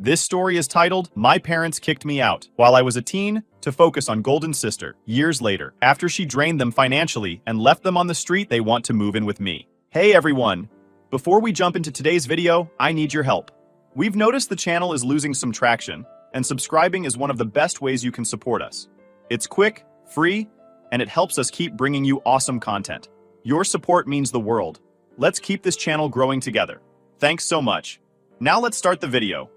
This story is titled, My Parents Kicked Me Out While I Was a Teen, to focus on Golden's sister, years later, after she drained them financially and left them on the street. They want to move in with me. Hey everyone! Before we jump into today's video, I need your help. We've noticed the channel is losing some traction, and subscribing is one of the best ways you can support us. It's quick, free, and it helps us keep bringing you awesome content. Your support means the world. Let's keep this channel growing together. Thanks so much. Now let's start the video.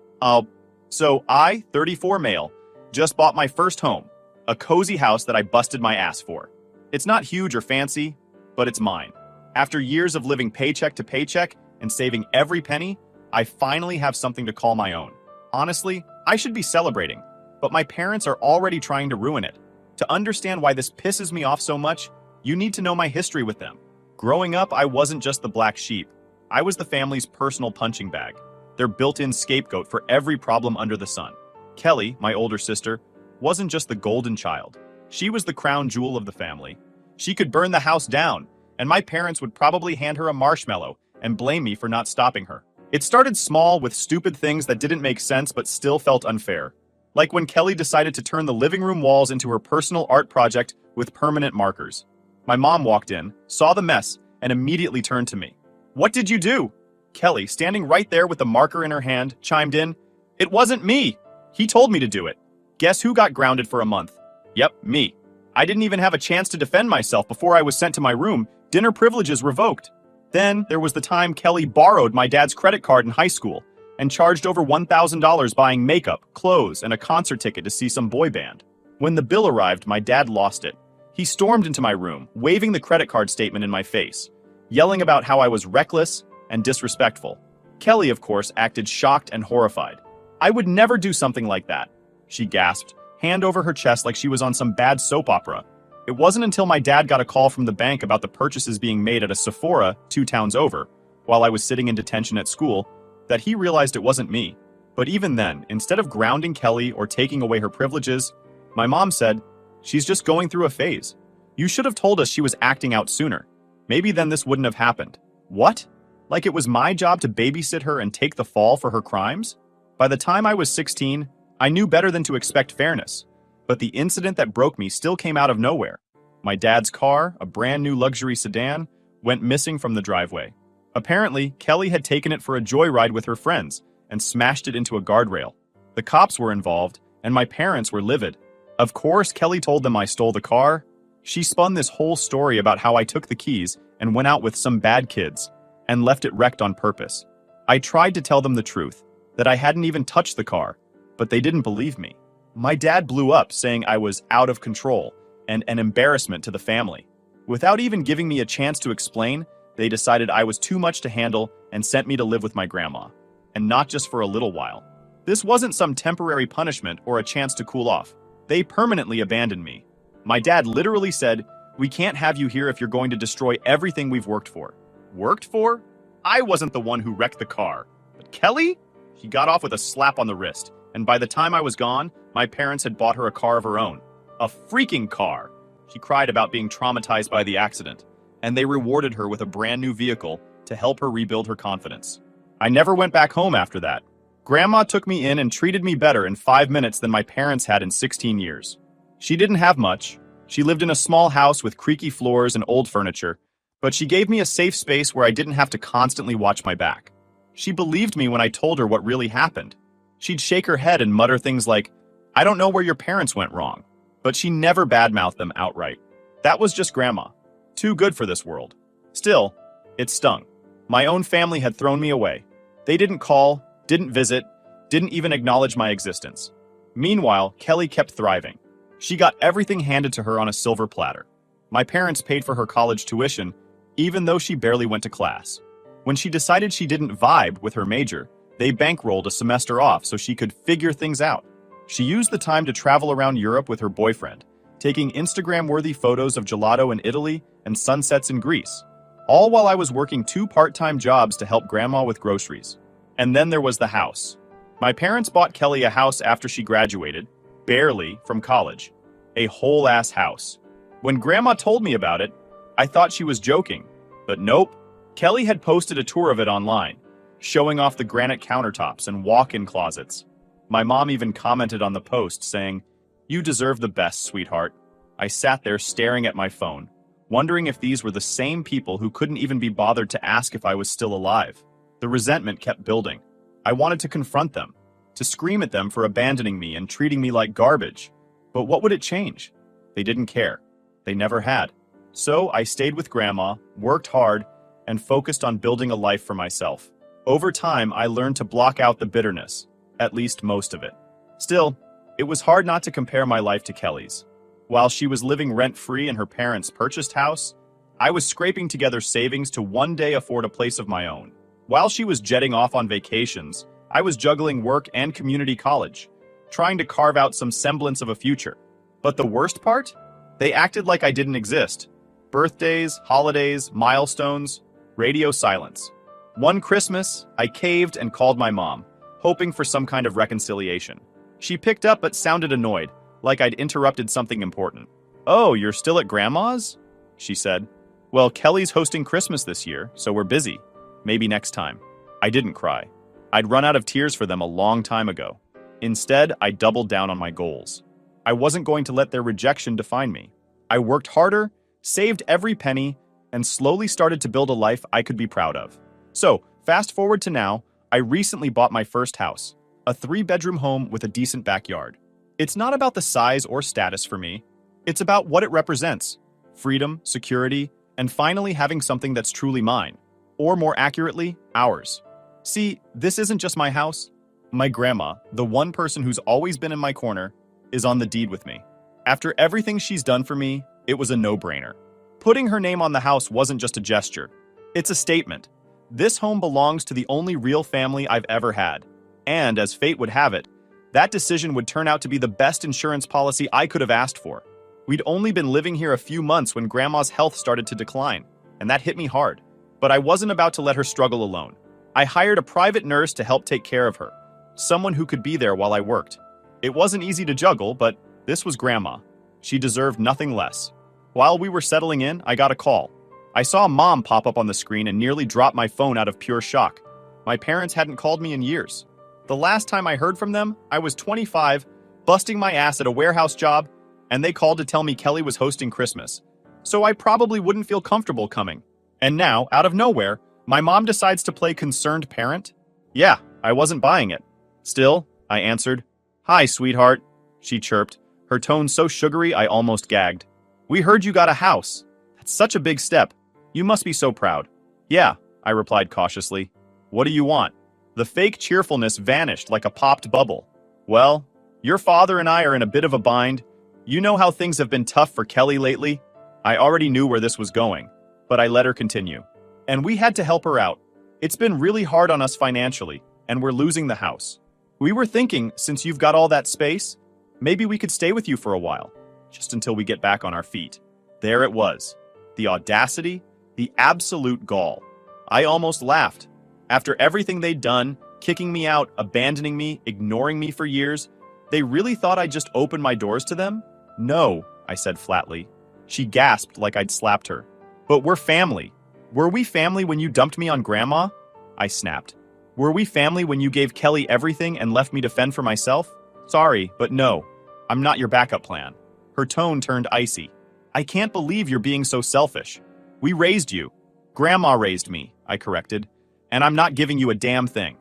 So I, 34 male, just bought my first home, a cozy house that I busted my ass for. It's not huge or fancy, but it's mine. After years of living paycheck to paycheck and saving every penny, I finally have something to call my own. Honestly, I should be celebrating, but my parents are already trying to ruin it. To understand why this pisses me off so much, you need to know my history with them. Growing up, I wasn't just the black sheep. I was the family's personal punching bag, their built-in scapegoat for every problem under the sun. Kelly, my older sister, wasn't just the golden child. She was the crown jewel of the family. She could burn the house down, and my parents would probably hand her a marshmallow and blame me for not stopping her. It started small with stupid things that didn't make sense but still felt unfair. Like when Kelly decided to turn the living room walls into her personal art project with permanent markers. My mom walked in, saw the mess, and immediately turned to me. "What did you do?" Kelly, standing right there with the marker in her hand, chimed in, "It wasn't me. He told me to do it." Guess who got grounded for a month? Yep, me. I didn't even have a chance to defend myself before I was sent to my room. Dinner privileges revoked. Then there was the time Kelly borrowed my dad's credit card in high school and charged over $1,000 buying makeup, clothes, and a concert ticket to see some boy band. When the bill arrived, my dad lost it. He stormed into my room, waving the credit card statement in my face, yelling about how I was reckless and disrespectful. Kelly, of course, acted shocked and horrified. "I would never do something like that," she gasped, hand over her chest like she was on some bad soap opera. It wasn't until my dad got a call from the bank about the purchases being made at a Sephora 2 towns over, while I was sitting in detention at school, that he realized it wasn't me. But even then, instead of grounding Kelly or taking away her privileges, my mom said, "She's just going through a phase. You should have told us she was acting out sooner. Maybe then this wouldn't have happened." What? Like it was my job to babysit her and take the fall for her crimes? By the time I was 16, I knew better than to expect fairness. But the incident that broke me still came out of nowhere. My dad's car, a brand new luxury sedan, went missing from the driveway. Apparently, Kelly had taken it for a joyride with her friends and smashed it into a guardrail. The cops were involved, and my parents were livid. Of course, Kelly told them I stole the car. She spun this whole story about how I took the keys and went out with some bad kids and left it wrecked on purpose. I tried to tell them the truth, that I hadn't even touched the car, but they didn't believe me. My dad blew up saying I was out of control and an embarrassment to the family. Without even giving me a chance to explain, they decided I was too much to handle and sent me to live with my grandma. And not just for a little while. This wasn't some temporary punishment or a chance to cool off. They permanently abandoned me. My dad literally said, "We can't have you here if you're going to destroy everything we've worked for." Worked for? I wasn't the one who wrecked the car. But Kelly? She got off with a slap on the wrist, and by the time I was gone, my parents had bought her a car of her own. A freaking car! She cried about being traumatized by the accident, and they rewarded her with a brand new vehicle to help her rebuild her confidence. I never went back home after that. Grandma took me in and treated me better in 5 minutes than my parents had in 16 years. She didn't have much. She lived in a small house with creaky floors and old furniture, but she gave me a safe space where I didn't have to constantly watch my back. She believed me when I told her what really happened. She'd shake her head and mutter things like, "I don't know where your parents went wrong," but she never badmouthed them outright. That was just Grandma. Too good for this world. Still, it stung. My own family had thrown me away. They didn't call, didn't visit, didn't even acknowledge my existence. Meanwhile, Kelly kept thriving. She got everything handed to her on a silver platter. My parents paid for her college tuition, even though she barely went to class. When she decided she didn't vibe with her major, they bankrolled a semester off so she could figure things out. She used the time to travel around Europe with her boyfriend, taking Instagram-worthy photos of gelato in Italy and sunsets in Greece, all while I was working 2 part-time jobs to help Grandma with groceries. And then there was the house. My parents bought Kelly a house after she graduated, barely, from college. A whole-ass house. When Grandma told me about it, I thought she was joking, but nope. Kelly had posted a tour of it online, showing off the granite countertops and walk-in closets. My mom even commented on the post saying, "You deserve the best, sweetheart." I sat there staring at my phone, wondering if these were the same people who couldn't even be bothered to ask if I was still alive. The resentment kept building. I wanted to confront them, to scream at them for abandoning me and treating me like garbage. But what would it change? They didn't care. They never had. So I stayed with Grandma, worked hard, and focused on building a life for myself. Over time, I learned to block out the bitterness, at least most of it. Still, it was hard not to compare my life to Kelly's. While she was living rent-free in her parents' purchased house, I was scraping together savings to one day afford a place of my own. While she was jetting off on vacations, I was juggling work and community college, trying to carve out some semblance of a future. But the worst part? They acted like I didn't exist. Birthdays, holidays, milestones, radio silence. One Christmas, I caved and called my mom, hoping for some kind of reconciliation. She picked up but sounded annoyed, like I'd interrupted something important. "Oh, you're still at Grandma's?" she said. "Well, Kelly's hosting Christmas this year, so we're busy. Maybe next time." I didn't cry. I'd run out of tears for them a long time ago. Instead, I doubled down on my goals. I wasn't going to let their rejection define me. I worked harder, saved every penny, and slowly started to build a life I could be proud of. So, fast forward to now, I recently bought my first house, a 3-bedroom home with a decent backyard. It's not about the size or status for me. It's about what it represents: freedom, security, and finally having something that's truly mine. Or more accurately, ours. See, this isn't just my house. My grandma, the one person who's always been in my corner, is on the deed with me. After everything she's done for me, it was a no-brainer. Putting her name on the house wasn't just a gesture. It's a statement. This home belongs to the only real family I've ever had. And, as fate would have it, that decision would turn out to be the best insurance policy I could have asked for. We'd only been living here a few months when Grandma's health started to decline, and that hit me hard. But I wasn't about to let her struggle alone. I hired a private nurse to help take care of her, someone who could be there while I worked. It wasn't easy to juggle, but this was Grandma. She deserved nothing less. While we were settling in, I got a call. I saw Mom pop up on the screen and nearly dropped my phone out of pure shock. My parents hadn't called me in years. The last time I heard from them, I was 25, busting my ass at a warehouse job, and they called to tell me Kelly was hosting Christmas. So I probably wouldn't feel comfortable coming. And now, out of nowhere, my mom decides to play concerned parent? Yeah, I wasn't buying it. Still, I answered. "Hi, sweetheart," she chirped, her tone so sugary I almost gagged. "We heard you got a house. That's such a big step. You must be so proud." "Yeah," I replied cautiously. "What do you want?" The fake cheerfulness vanished like a popped bubble. "Well, your father and I are in a bit of a bind. You know how things have been tough for Kelly lately?" I already knew where this was going, but I let her continue. "And we had to help her out. It's been really hard on us financially, and we're losing the house. We were thinking, since you've got all that space, maybe we could stay with you for a while, just until we get back on our feet." There it was. The audacity, the absolute gall. I almost laughed. After everything they'd done, kicking me out, abandoning me, ignoring me for years, they really thought I'd just open my doors to them? "No," I said flatly. She gasped like I'd slapped her. "But we're family. Were we family when you dumped me on Grandma?" I snapped. "Were we family when you gave Kelly everything and left me to fend for myself? Sorry, but no. I'm not your backup plan." Her tone turned icy. "I can't believe you're being so selfish. We raised you. Grandma raised me," I corrected. "And I'm not giving you a damn thing."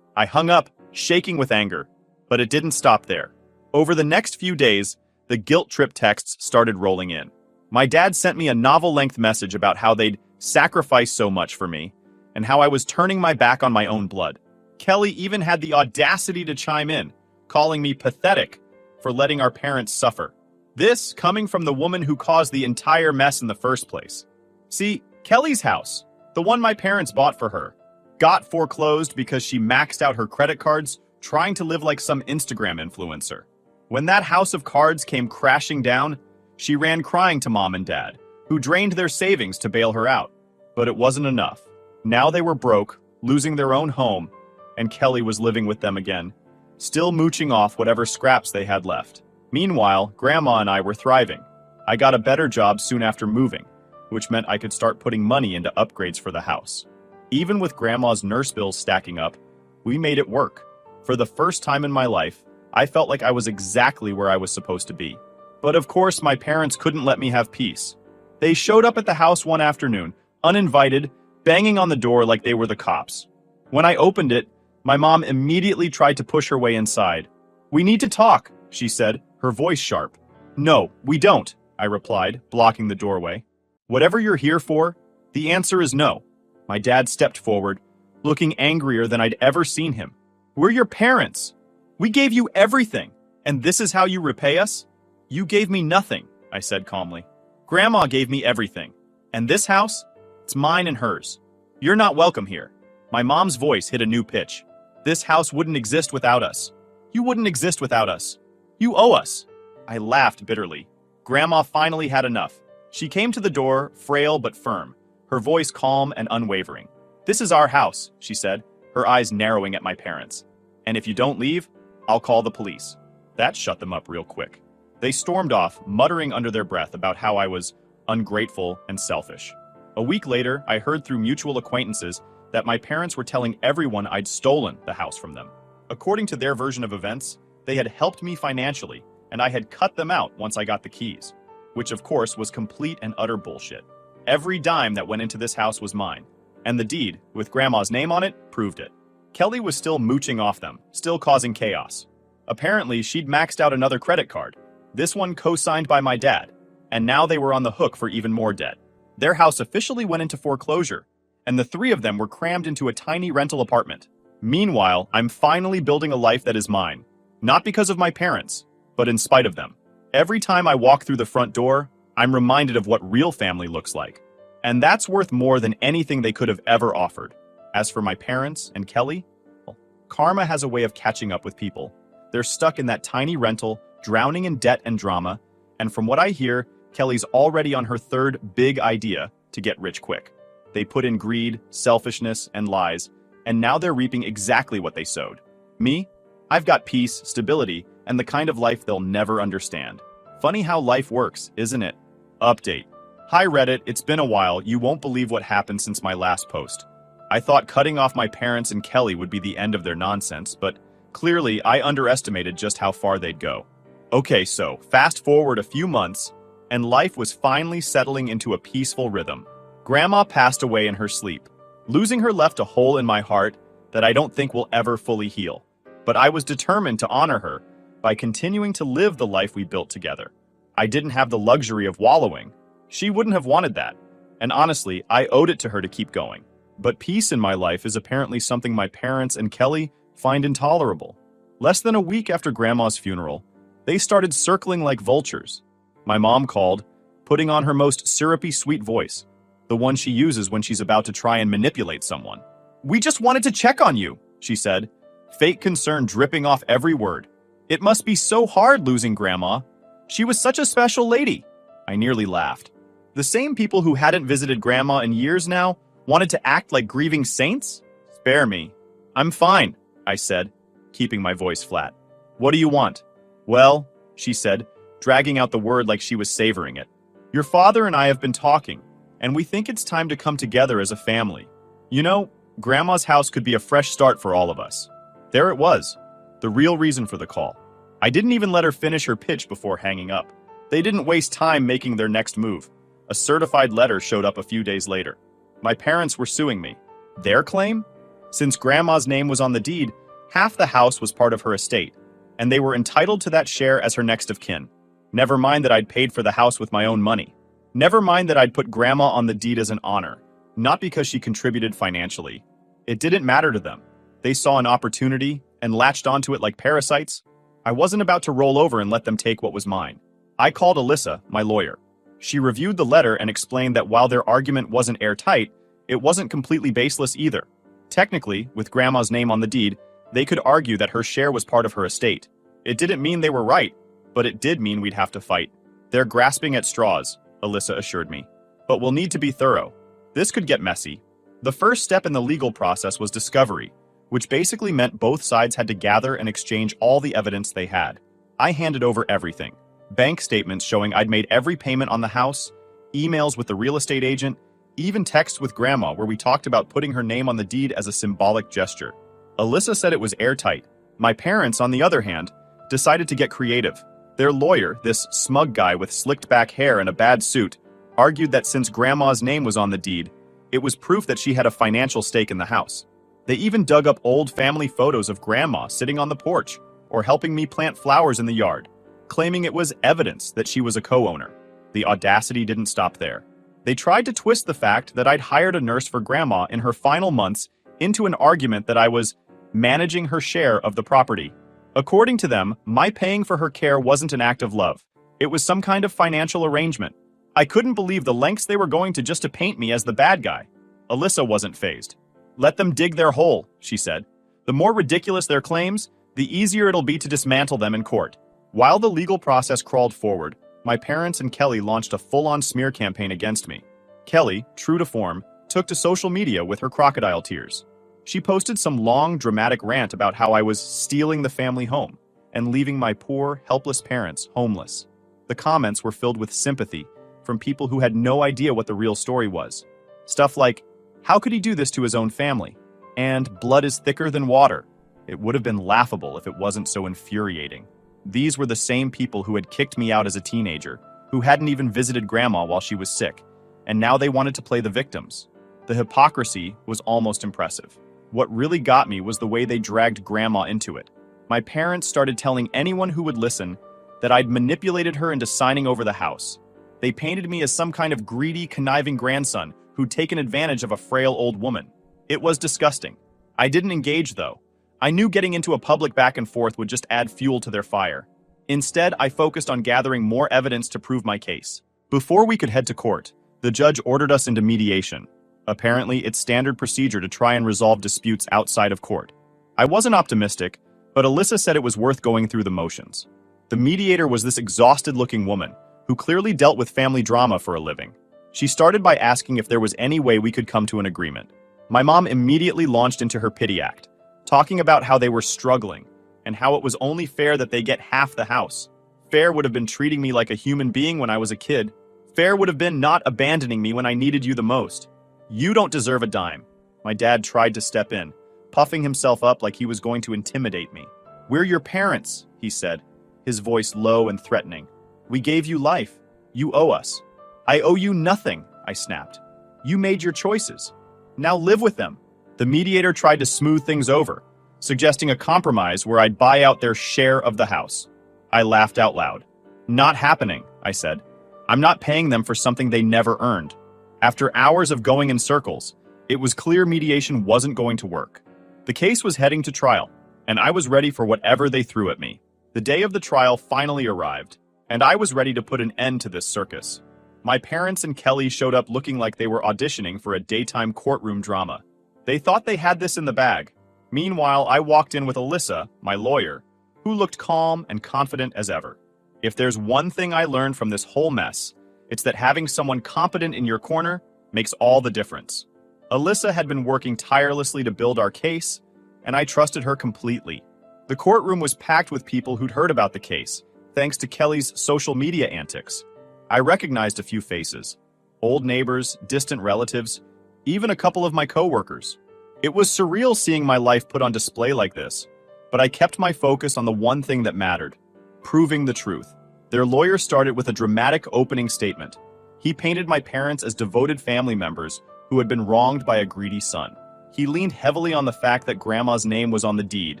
I hung up, shaking with anger. But it didn't stop there. Over the next few days, the guilt trip texts started rolling in. My dad sent me a novel-length message about how they'd sacrificed so much for me, and how I was turning my back on my own blood. Kelly even had the audacity to chime in, calling me pathetic for letting our parents suffer. This coming from the woman who caused the entire mess in the first place. See, Kelly's house, the one my parents bought for her, got foreclosed because she maxed out her credit cards trying to live like some Instagram influencer. When that house of cards came crashing down, she ran crying to Mom and Dad, who drained their savings to bail her out. But it wasn't enough. Now they were broke, losing their own home, and Kelly was living with them again, still mooching off whatever scraps they had left. Meanwhile, Grandma and I were thriving. I got a better job soon after moving, which meant I could start putting money into upgrades for the house. Even with Grandma's nurse bills stacking up, we made it work. For the first time in my life, I felt like I was exactly where I was supposed to be. But of course, my parents couldn't let me have peace. They showed up at the house one afternoon, uninvited, banging on the door like they were the cops. When I opened it, my mom immediately tried to push her way inside. "We need to talk," she said, her voice sharp. "No, we don't," I replied, blocking the doorway. "Whatever you're here for, the answer is no." My dad stepped forward, looking angrier than I'd ever seen him. "We're your parents. We gave you everything, and this is how you repay us?" "You gave me nothing," I said calmly. "Grandma gave me everything. And this house? It's mine and hers. You're not welcome here." My mom's voice hit a new pitch. "This house wouldn't exist without us. You wouldn't exist without us. You owe us." I laughed bitterly. Grandma finally had enough. She came to the door, frail but firm, her voice calm and unwavering. "This is our house," she said, her eyes narrowing at my parents. "And if you don't leave, I'll call the police." That shut them up real quick. They stormed off, muttering under their breath about how I was ungrateful and selfish. A week later, I heard through mutual acquaintances that my parents were telling everyone I'd stolen the house from them. According to their version of events, they had helped me financially, and I had cut them out once I got the keys, which of course was complete and utter bullshit. Every dime that went into this house was mine, and the deed, with Grandma's name on it, proved it. Kelly was still mooching off them, still causing chaos. Apparently, she'd maxed out another credit card, this one co-signed by my dad, and now they were on the hook for even more debt. Their house officially went into foreclosure, and the three of them were crammed into a tiny rental apartment. Meanwhile, I'm finally building a life that is mine, not because of my parents, but in spite of them. Every time I walk through the front door, I'm reminded of what real family looks like. And that's worth more than anything they could have ever offered. As for my parents and Kelly, well, karma has a way of catching up with people. They're stuck in that tiny rental, drowning in debt and drama, and from what I hear, Kelly's already on her third big idea to get rich quick. They put in greed, selfishness, and lies, and now they're reaping exactly what they sowed. Me? I've got peace, stability, and the kind of life they'll never understand. Funny how life works, isn't it? Update. Hi Reddit, it's been a while. You won't believe what happened since my last post. I thought cutting off my parents and Kelly would be the end of their nonsense, but clearly I underestimated just how far they'd go. Okay, so fast forward a few months, and life was finally settling into a peaceful rhythm. Grandma passed away in her sleep. Losing her left a hole in my heart that I don't think will ever fully heal. But I was determined to honor her by continuing to live the life we built together. I didn't have the luxury of wallowing. She wouldn't have wanted that. And honestly, I owed it to her to keep going. But peace in my life is apparently something my parents and Kelly find intolerable. Less than a week after Grandma's funeral, they started circling like vultures. My mom called, putting on her most syrupy sweet voice, the one she uses when she's about to try and manipulate someone. "We just wanted to check on you," she said, fake concern dripping off every word. "It must be so hard losing Grandma. She was such a special lady." I nearly laughed. The same people who hadn't visited Grandma in years now wanted to act like grieving saints? Spare me. "I'm fine," I said, keeping my voice flat. "What do you want?" "Well," she said, dragging out the word like she was savoring it. "Your father and I have been talking, and we think it's time to come together as a family. You know, Grandma's house could be a fresh start for all of us." There it was, the real reason for the call. I didn't even let her finish her pitch before hanging up. They didn't waste time making their next move. A certified letter showed up a few days later. My parents were suing me. Their claim? Since Grandma's name was on the deed, half the house was part of her estate, and they were entitled to that share as her next of kin. Never mind that I'd paid for the house with my own money. Never mind that I'd put Grandma on the deed as an honor, not because she contributed financially. It didn't matter to them. They saw an opportunity and latched onto it like parasites. I wasn't about to roll over and let them take what was mine. I called Alyssa, my lawyer. She reviewed the letter and explained that while their argument wasn't airtight, it wasn't completely baseless either. Technically, with Grandma's name on the deed, they could argue that her share was part of her estate. It didn't mean they were right, but it did mean we'd have to fight. "They're grasping at straws," Alyssa assured me. "But we'll need to be thorough. This could get messy." The first step in the legal process was discovery, which basically meant both sides had to gather and exchange all the evidence they had. I handed over everything. Bank statements showing I'd made every payment on the house, emails with the real estate agent, even texts with Grandma where we talked about putting her name on the deed as a symbolic gesture. Alyssa said it was airtight. My parents, on the other hand, decided to get creative. Their lawyer, this smug guy with slicked back hair and a bad suit, argued that since Grandma's name was on the deed, it was proof that she had a financial stake in the house. They even dug up old family photos of Grandma sitting on the porch or helping me plant flowers in the yard, claiming it was evidence that she was a co-owner. The audacity didn't stop there. They tried to twist the fact that I'd hired a nurse for Grandma in her final months into an argument that I was managing her share of the property. According to them, my paying for her care wasn't an act of love. It was some kind of financial arrangement. I couldn't believe the lengths they were going to just to paint me as the bad guy. Alyssa wasn't fazed. "Let them dig their hole," she said. "The more ridiculous their claims, the easier it'll be to dismantle them in court." While the legal process crawled forward, my parents and Kelly launched a full-on smear campaign against me. Kelly, true to form, took to social media with her crocodile tears. She posted some long, dramatic rant about how I was stealing the family home and leaving my poor, helpless parents homeless. The comments were filled with sympathy from people who had no idea what the real story was. Stuff like, "How could he do this to his own family?" and "Blood is thicker than water." It would have been laughable if it wasn't so infuriating. These were the same people who had kicked me out as a teenager, who hadn't even visited Grandma while she was sick, and now they wanted to play the victims. The hypocrisy was almost impressive. What really got me was the way they dragged Grandma into it. My parents started telling anyone who would listen that I'd manipulated her into signing over the house. They painted me as some kind of greedy, conniving grandson who'd taken advantage of a frail old woman. It was disgusting. I didn't engage, though. I knew getting into a public back and forth would just add fuel to their fire. Instead, I focused on gathering more evidence to prove my case. Before we could head to court, the judge ordered us into mediation. Apparently, it's standard procedure to try and resolve disputes outside of court. I wasn't optimistic, but Alyssa said it was worth going through the motions. The mediator was this exhausted-looking woman who clearly dealt with family drama for a living. She started by asking if there was any way we could come to an agreement. My mom immediately launched into her pity act, talking about how they were struggling and how it was only fair that they get half the house. Fair would have been treating me like a human being when I was a kid. Fair would have been not abandoning me when I needed you the most. You don't deserve a dime. My dad tried to step in, puffing himself up like he was going to intimidate me. "We're your parents," he said, his voice low and threatening. "We gave you life. You owe us." "I owe you nothing," I snapped. "You made your choices. Now live with them." The mediator tried to smooth things over, suggesting a compromise where I'd buy out their share of the house. I laughed out loud. "Not happening," I said. "I'm not paying them for something they never earned." After hours of going in circles, it was clear mediation wasn't going to work. The case was heading to trial, and I was ready for whatever they threw at me. The day of the trial finally arrived, and I was ready to put an end to this circus. My parents and Kelly showed up looking like they were auditioning for a daytime courtroom drama. They thought they had this in the bag. Meanwhile, I walked in with Alyssa, my lawyer, who looked calm and confident as ever. If there's one thing I learned from this whole mess, it's that having someone competent in your corner makes all the difference. Alyssa had been working tirelessly to build our case, and I trusted her completely. The courtroom was packed with people who'd heard about the case, thanks to Kelly's social media antics. I recognized a few faces: old neighbors, distant relatives, even a couple of my coworkers. It was surreal seeing my life put on display like this, but I kept my focus on the one thing that mattered: proving the truth. Their lawyer started with a dramatic opening statement. He painted my parents as devoted family members who had been wronged by a greedy son. He leaned heavily on the fact that Grandma's name was on the deed,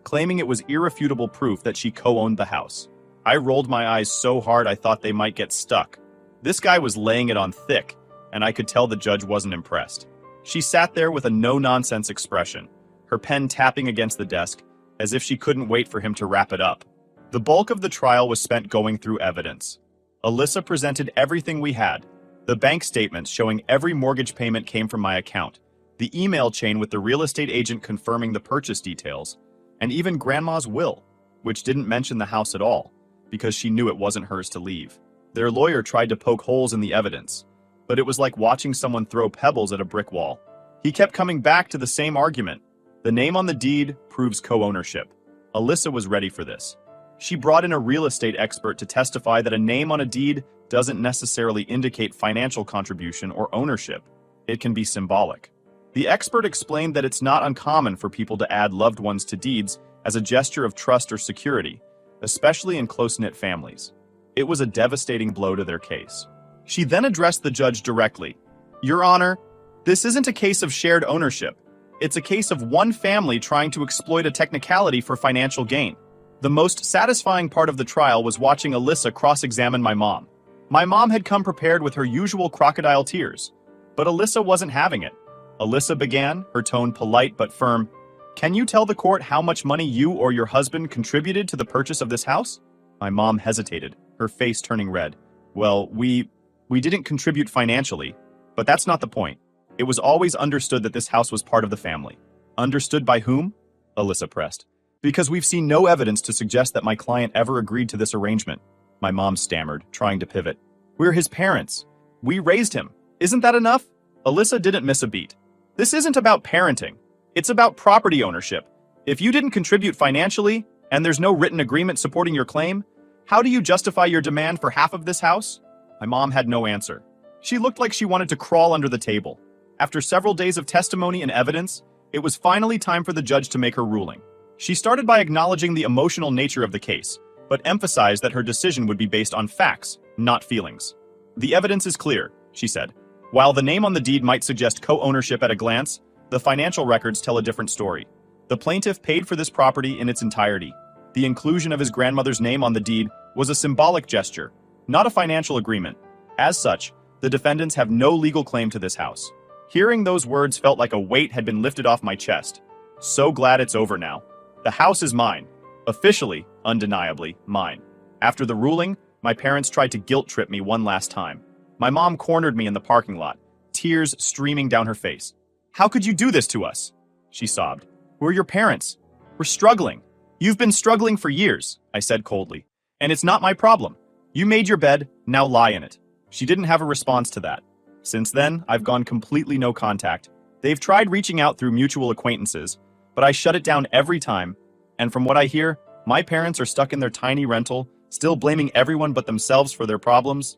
claiming it was irrefutable proof that she co-owned the house. I rolled my eyes so hard I thought they might get stuck. This guy was laying it on thick, and I could tell the judge wasn't impressed. She sat there with a no-nonsense expression, her pen tapping against the desk, as if she couldn't wait for him to wrap it up. The bulk of the trial was spent going through evidence. Alyssa presented everything we had: the bank statements showing every mortgage payment came from my account, the email chain with the real estate agent confirming the purchase details, and even Grandma's will, which didn't mention the house at all, because she knew it wasn't hers to leave. Their lawyer tried to poke holes in the evidence, but it was like watching someone throw pebbles at a brick wall. He kept coming back to the same argument: the name on the deed proves co-ownership. Alyssa was ready for this. She brought in a real estate expert to testify that a name on a deed doesn't necessarily indicate financial contribution or ownership. It can be symbolic. The expert explained that it's not uncommon for people to add loved ones to deeds as a gesture of trust or security, especially in close-knit families. It was a devastating blow to their case. She then addressed the judge directly. "Your Honor, this isn't a case of shared ownership. It's a case of one family trying to exploit a technicality for financial gain." The most satisfying part of the trial was watching Alyssa cross-examine my mom. My mom had come prepared with her usual crocodile tears, but Alyssa wasn't having it. Alyssa began, her tone polite but firm. "Can you tell the court how much money you or your husband contributed to the purchase of this house?" My mom hesitated, her face turning red. "Well, we didn't contribute financially, but that's not the point. It was always understood that this house was part of the family." "Understood by whom?" Alyssa pressed. "Because we've seen no evidence to suggest that my client ever agreed to this arrangement." My mom stammered, trying to pivot. "We're his parents. We raised him. Isn't that enough?" Alyssa didn't miss a beat. "This isn't about parenting. It's about property ownership. If you didn't contribute financially, and there's no written agreement supporting your claim, how do you justify your demand for half of this house?" My mom had no answer. She looked like she wanted to crawl under the table. After several days of testimony and evidence, it was finally time for the judge to make her ruling. She started by acknowledging the emotional nature of the case, but emphasized that her decision would be based on facts, not feelings. "The evidence is clear," she said. "While the name on the deed might suggest co-ownership at a glance, the financial records tell a different story. The plaintiff paid for this property in its entirety. The inclusion of his grandmother's name on the deed was a symbolic gesture, not a financial agreement. As such, the defendants have no legal claim to this house." Hearing those words felt like a weight had been lifted off my chest. So glad it's over now. The house is mine. Officially, undeniably, mine. After the ruling, my parents tried to guilt-trip me one last time. My mom cornered me in the parking lot, tears streaming down her face. "How could you do this to us?" she sobbed. "We're your parents. We're struggling." "You've been struggling for years," I said coldly. "And it's not my problem. You made your bed, now lie in it." She didn't have a response to that. Since then, I've gone completely no contact. They've tried reaching out through mutual acquaintances, but I shut it down every time. And from what I hear, my parents are stuck in their tiny rental, still blaming everyone but themselves for their problems.